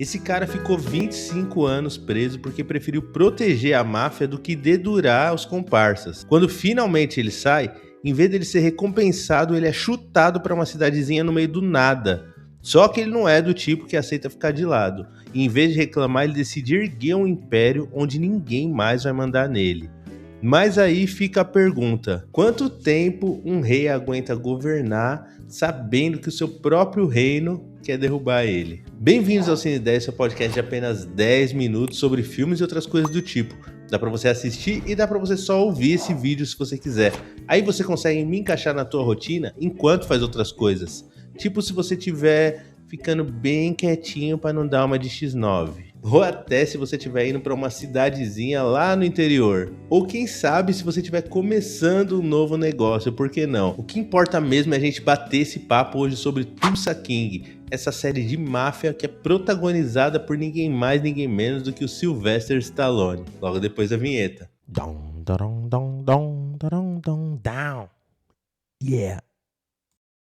Esse cara ficou 25 anos preso porque preferiu proteger a máfia do que dedurar os comparsas. Quando finalmente ele sai, em vez dele ser recompensado, ele é chutado para uma cidadezinha no meio do nada. Só que ele não é do tipo que aceita ficar de lado. E em vez de reclamar, ele decide erguer um império onde ninguém mais vai mandar nele. Mas aí fica a pergunta: quanto tempo um rei aguenta governar sabendo que o seu próprio reino quer derrubar ele? Bem-vindos ao Cine 10, seu podcast de apenas 10 minutos sobre filmes e outras coisas do tipo. Dá pra você assistir e dá pra você só ouvir esse vídeo se você quiser. Aí você consegue me encaixar na tua rotina enquanto faz outras coisas. Tipo se você estiver ficando bem quietinho pra não dar uma de X9. Ou até se você estiver indo para uma cidadezinha lá no interior. Ou quem sabe se você estiver começando um novo negócio, por que não? O que importa mesmo é a gente bater esse papo hoje sobre Tulsa King, essa série de máfia que é protagonizada por ninguém mais, ninguém menos do que o Sylvester Stallone. Logo depois da vinheta. Yeah!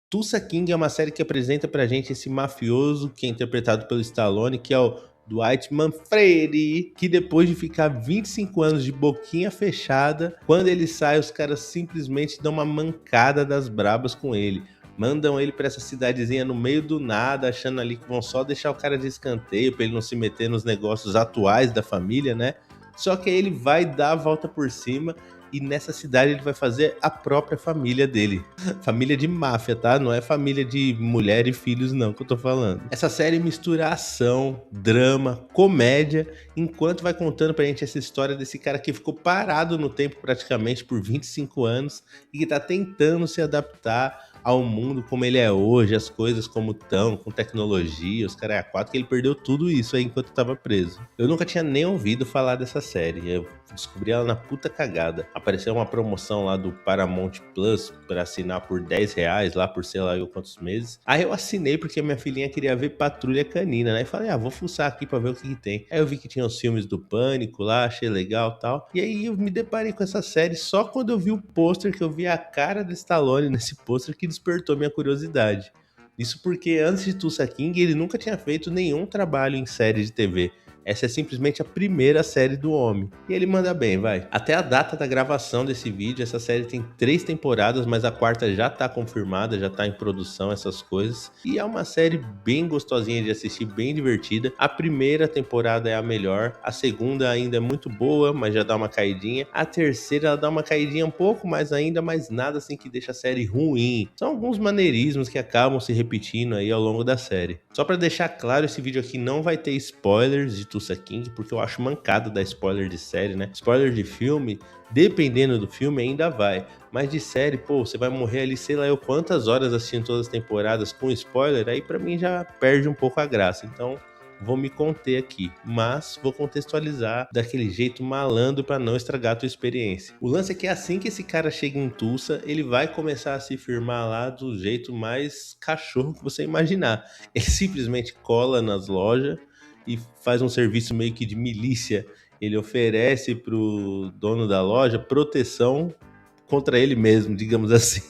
Tulsa King é uma série que apresenta pra gente esse mafioso que é interpretado pelo Stallone, que é o Dwight Manfredi, que depois de ficar 25 anos de boquinha fechada, quando ele sai, os caras simplesmente dão uma mancada das brabas com ele. Mandam ele pra essa cidadezinha no meio do nada, achando ali que vão só deixar o cara de escanteio pra ele não se meter nos negócios atuais da família, né? Só que aí ele vai dar a volta por cima e nessa cidade ele vai fazer a própria família dele. Família de máfia, tá? Não é família de mulher e filhos não que eu tô falando. Essa série mistura ação, drama, comédia, enquanto vai contando pra gente essa história desse cara que ficou parado no tempo praticamente por 25 anos e que tá tentando se adaptar ao mundo como ele é hoje, as coisas como estão, com tecnologia, os caras a quatro, que ele perdeu tudo isso aí enquanto estava preso. Eu nunca tinha nem ouvido falar dessa série, eu descobri ela na puta cagada. Apareceu uma promoção lá do Paramount Plus para assinar por R$10 lá por sei lá eu quantos meses. Aí eu assinei porque minha filhinha queria ver Patrulha Canina, né? E falei, vou fuçar aqui pra ver o que tem. Aí eu vi que tinha os filmes do Pânico lá, achei legal e tal. E aí eu me deparei com essa série só quando eu vi o pôster, que eu vi a cara do Stallone nesse pôster, que despertou minha curiosidade. Isso porque antes de Tulsa King ele nunca tinha feito nenhum trabalho em série de TV. Essa é simplesmente a primeira série do homem. E ele manda bem, vai. Até a data da gravação desse vídeo, essa série tem 3 temporadas, mas a quarta já tá confirmada, já tá em produção, essas coisas. E é uma série bem gostosinha de assistir, bem divertida. A primeira temporada é a melhor, a segunda ainda é muito boa, mas já dá uma caidinha. A terceira ela dá uma caidinha um pouco mais ainda, mas nada assim que deixa a série ruim. São alguns maneirismos que acabam se repetindo aí ao longo da série. Só pra deixar claro, esse vídeo aqui não vai ter spoilers de Tulsa King, porque eu acho mancado dar spoiler de série, né? Spoiler de filme, dependendo do filme, ainda vai. Mas de série, pô, você vai morrer ali, sei lá eu quantas horas assistindo todas as temporadas com spoiler, aí pra mim já perde um pouco a graça. Então, vou me conter aqui, mas vou contextualizar daquele jeito malandro pra não estragar a tua experiência. O lance é que assim que esse cara chega em Tulsa, ele vai começar a se firmar lá do jeito mais cachorro que você imaginar. Ele simplesmente cola nas lojas e faz um serviço meio que de milícia. Ele oferece pro dono da loja proteção contra ele mesmo, digamos assim,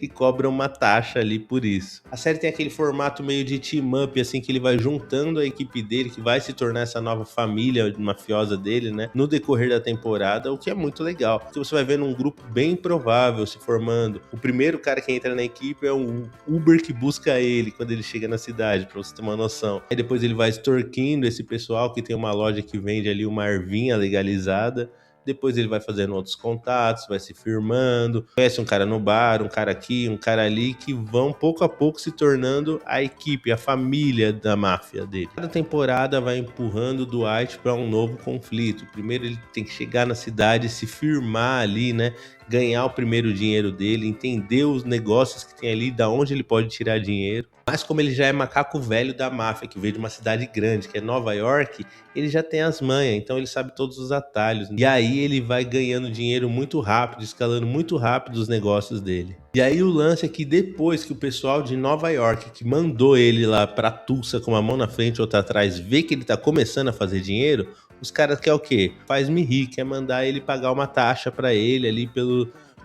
e cobra uma taxa ali por isso. A série tem aquele formato meio de team-up, assim, que ele vai juntando a equipe dele, que vai se tornar essa nova família mafiosa dele, né, no decorrer da temporada, o que é muito legal, porque você vai vendo um grupo bem improvável se formando. O primeiro cara que entra na equipe é um Uber que busca ele quando ele chega na cidade, pra você ter uma noção. Aí depois ele vai extorquindo esse pessoal que tem uma loja que vende ali uma ervinha legalizada. Depois ele vai fazendo outros contatos, vai se firmando, conhece um cara no bar, um cara aqui, um cara ali, que vão pouco a pouco se tornando a equipe, a família da máfia dele. Cada temporada vai empurrando o Dwight para um novo conflito. Primeiro ele tem que chegar na cidade, se firmar ali, né? Ganhar o primeiro dinheiro dele, entender os negócios que tem ali, da onde ele pode tirar dinheiro. Mas como ele já é macaco velho da máfia, que veio de uma cidade grande, que é Nova York, ele já tem as manhas, então ele sabe todos os atalhos. E aí ele vai ganhando dinheiro muito rápido, escalando muito rápido os negócios dele. E aí o lance é que depois que o pessoal de Nova York, que mandou ele lá pra Tulsa com uma mão na frente e outra atrás, vê que ele tá começando a fazer dinheiro, os caras querem o quê? Faz-me rir, quer mandar ele pagar uma taxa pra ele ali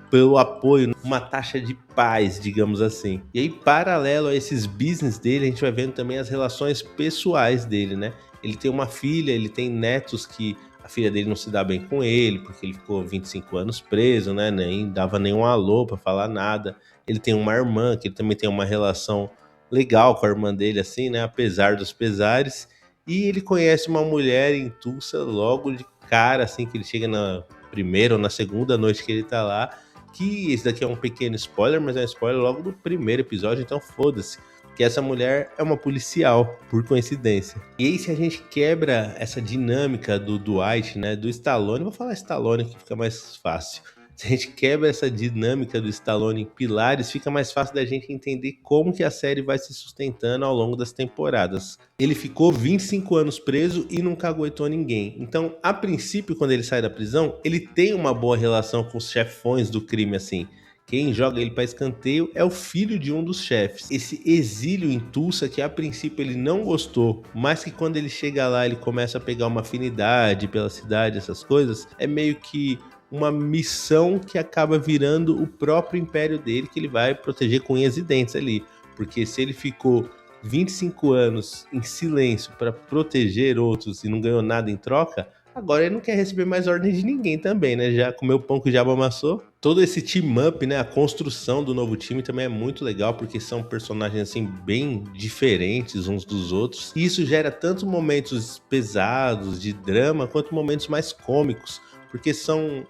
pelo apoio, uma taxa de paz, digamos assim. E aí, paralelo a esses business dele, a gente vai vendo também as relações pessoais dele, né? Ele tem uma filha, ele tem netos que a filha dele não se dá bem com ele, porque ele ficou 25 anos preso, né? Nem dava nenhum alô pra falar nada. Ele tem uma irmã, que ele também tem uma relação legal com a irmã dele, assim, né? Apesar dos pesares. E ele conhece uma mulher em Tulsa logo de cara, assim, que ele chega na primeira ou na segunda noite que ele tá lá. Que esse daqui é um pequeno spoiler, mas é um spoiler logo do primeiro episódio, então foda-se. Que essa mulher é uma policial, por coincidência. E aí, se a gente quebra essa dinâmica do Dwight, né, do Stallone, vou falar Stallone que fica mais fácil. Se a gente quebra essa dinâmica do Stallone em pilares, fica mais fácil da gente entender como que a série vai se sustentando ao longo das temporadas. Ele ficou 25 anos preso e nunca aguentou ninguém. Então, a princípio, quando ele sai da prisão, ele tem uma boa relação com os chefões do crime, assim. Quem joga ele para escanteio é o filho de um dos chefes. Esse exílio em Tulsa, que a princípio ele não gostou, mas que quando ele chega lá ele começa a pegar uma afinidade pela cidade, essas coisas, é meio que uma missão que acaba virando o próprio império dele, que ele vai proteger com unhas e dentes ali. Porque se ele ficou 25 anos em silêncio para proteger outros e não ganhou nada em troca, agora ele não quer receber mais ordem de ninguém também, né? Já comeu o pão que o diabo amassou. Todo esse team-up, né? A construção do novo time também é muito legal, porque são personagens, assim, bem diferentes uns dos outros. E isso gera tanto momentos pesados, de drama, quanto momentos mais cômicos, porque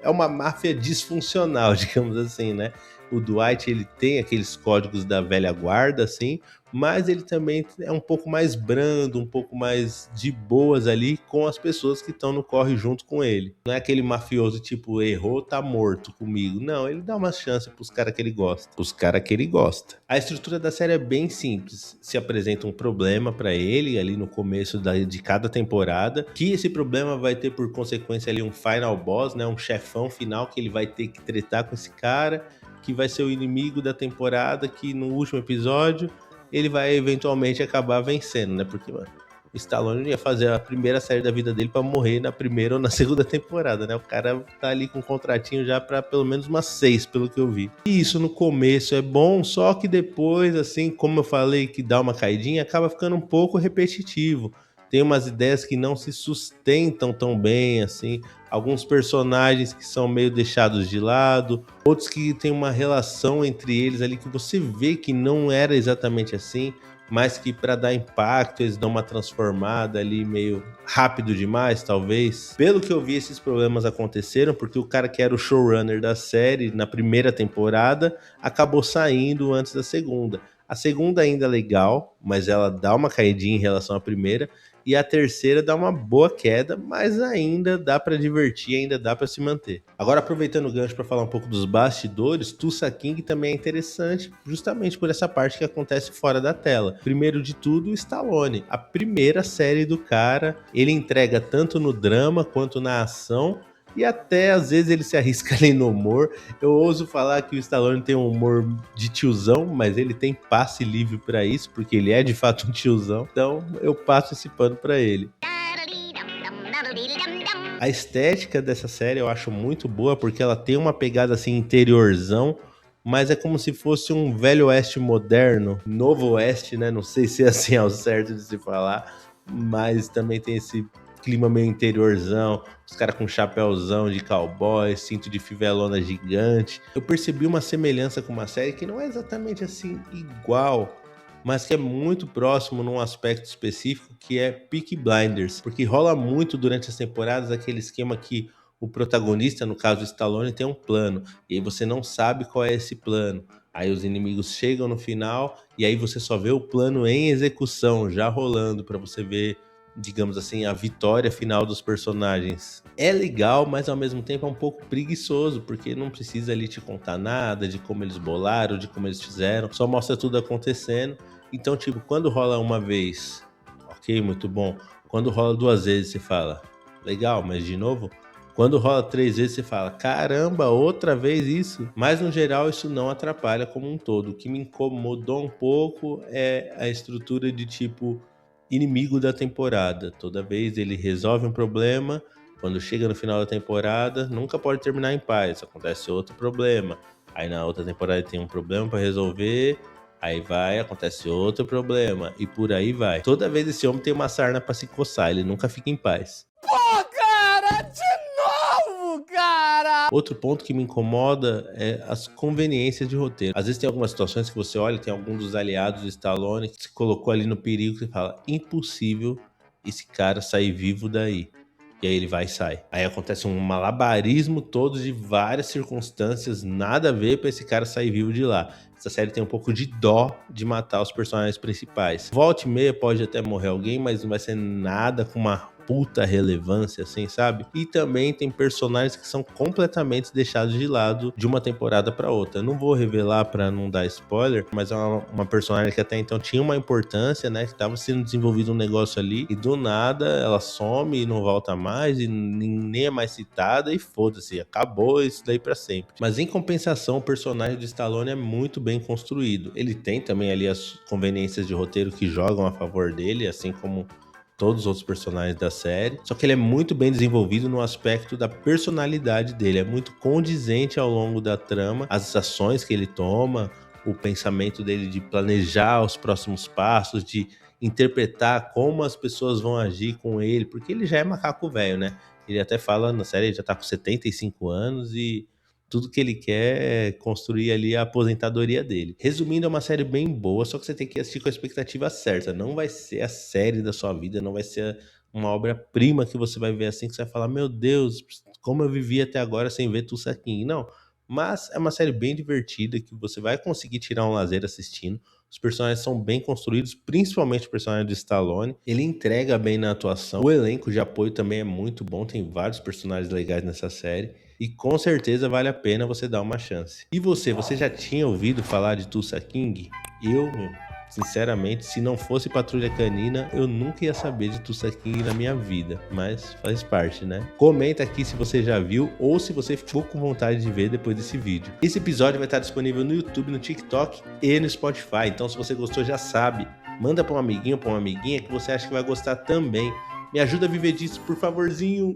é uma máfia disfuncional, digamos assim, né? O Dwight, ele tem aqueles códigos da velha guarda, assim, mas ele também é um pouco mais brando, um pouco mais de boas ali com as pessoas que estão no corre junto com ele. Não é aquele mafioso tipo, errou, tá morto comigo. Não, ele dá uma chance pros caras que ele gosta. Os caras que ele gosta. A estrutura da série é bem simples. Se apresenta um problema pra ele ali no começo de cada temporada, que esse problema vai ter por consequência ali um final boss, né? Um chefão final que ele vai ter que tretar com esse cara, que vai ser o inimigo da temporada, que no último episódio ele vai eventualmente acabar vencendo, né? Porque, mano, o Stallone ia fazer a primeira série da vida dele pra morrer na primeira ou na segunda temporada, né? O cara tá ali com um contratinho já pra pelo menos umas 6, pelo que eu vi. E isso no começo é bom, só que depois, assim, como eu falei que dá uma caidinha, acaba ficando um pouco repetitivo. Tem umas ideias que não se sustentam tão bem, assim. Alguns personagens que são meio deixados de lado, outros que tem uma relação entre eles ali que você vê que não era exatamente assim, mas que para dar impacto eles dão uma transformada ali meio rápido demais, talvez. Pelo que eu vi, esses problemas aconteceram porque o cara que era o showrunner da série na primeira temporada acabou saindo antes da segunda. A segunda ainda é legal, mas ela dá uma caidinha em relação à primeira. E a terceira dá uma boa queda, mas ainda dá para divertir, ainda dá para se manter. Agora, aproveitando o gancho para falar um pouco dos bastidores, Tulsa King também é interessante, justamente por essa parte que acontece fora da tela. Primeiro de tudo, o Stallone. A primeira série do cara, ele entrega tanto no drama quanto na ação, e até às vezes ele se arrisca ali no humor. Eu ouso falar que o Stallone tem um humor de tiozão, mas ele tem passe livre pra isso, porque ele é de fato um tiozão. Então eu passo esse pano pra ele. A estética dessa série eu acho muito boa, porque ela tem uma pegada assim interiorzão, mas é como se fosse um velho oeste moderno, novo oeste, né? Não sei se é assim ao certo de se falar, mas também tem esse clima meio interiorzão, os caras com chapéuzão de cowboy, cinto de fivelona gigante. Eu percebi uma semelhança com uma série que não é exatamente assim igual, mas que é muito próximo num aspecto específico, que é Peaky Blinders, porque rola muito durante as temporadas aquele esquema que o protagonista, no caso o Stallone, tem um plano, e aí você não sabe qual é esse plano. Aí os inimigos chegam no final, e aí você só vê o plano em execução, já rolando, para você ver, digamos assim, a vitória final dos personagens. É legal, mas ao mesmo tempo é um pouco preguiçoso, porque não precisa ali te contar nada de como eles bolaram, de como eles fizeram, só mostra tudo acontecendo. Então, tipo, quando rola uma vez, ok, muito bom. Quando rola 2 vezes, você fala, legal, mas de novo? Quando rola 3 vezes, você fala, caramba, outra vez isso? Mas, no geral, isso não atrapalha como um todo. O que me incomodou um pouco é a estrutura de, tipo, inimigo da temporada. Toda vez ele resolve um problema, Quando chega no final da temporada, nunca pode terminar em paz, acontece outro problema. Aí na outra temporada tem um problema pra resolver, aí acontece outro problema, e por aí vai. Toda vez esse homem tem uma sarna pra se coçar, ele nunca fica em paz. Pô, cara, de novo, cara! Outro ponto que me incomoda é as conveniências de roteiro. Às vezes tem algumas situações que você olha, tem algum dos aliados do Stallone que se colocou ali no perigo e você fala, impossível esse cara sair vivo daí. E aí ele vai e sai. Aí acontece um malabarismo todo de várias circunstâncias, nada a ver pra esse cara sair vivo de lá. Essa série tem um pouco de dó de matar os personagens principais. Volta e meia pode até morrer alguém, mas não vai ser nada com uma puta relevância, assim, sabe? E também tem personagens que são completamente deixados de lado de uma temporada pra outra. Não vou revelar pra não dar spoiler, mas é uma personagem que até então tinha uma importância, né? Que tava sendo desenvolvido um negócio ali e do nada ela some e não volta mais e nem é mais citada e foda-se, acabou isso daí pra sempre. Mas em compensação, o personagem de Stallone é muito bem construído. Ele tem também ali as conveniências de roteiro que jogam a favor dele, assim como todos os outros personagens da série, só que ele é muito bem desenvolvido no aspecto da personalidade dele, é muito condizente ao longo da trama, as ações que ele toma, o pensamento dele de planejar os próximos passos, de interpretar como as pessoas vão agir com ele, porque ele já é macaco velho, né? Ele até fala na série, ele já tá com 75 anos e tudo que ele quer é construir ali a aposentadoria dele. Resumindo, é uma série bem boa, só que você tem que assistir com a expectativa certa. Não vai ser a série da sua vida, não vai ser uma obra-prima que você vai ver assim, que você vai falar, meu Deus, como eu vivi até agora sem ver Tulsa King. Não, mas é uma série bem divertida, que você vai conseguir tirar um lazer assistindo. Os personagens são bem construídos, principalmente o personagem do Stallone. Ele entrega bem na atuação. O elenco de apoio também é muito bom, tem vários personagens legais nessa série. E com certeza vale a pena você dar uma chance. E você já tinha ouvido falar de Tulsa King? Sinceramente, se não fosse Patrulha Canina, eu nunca ia saber de Tulsa King na minha vida. Mas faz parte, né? Comenta aqui se você já viu ou se você ficou com vontade de ver depois desse vídeo. Esse episódio vai estar disponível no YouTube, no TikTok e no Spotify. Então, se você gostou, já sabe. Manda para um amiguinho, para uma amiguinha que você acha que vai gostar também. Me ajuda a viver disso, por favorzinho.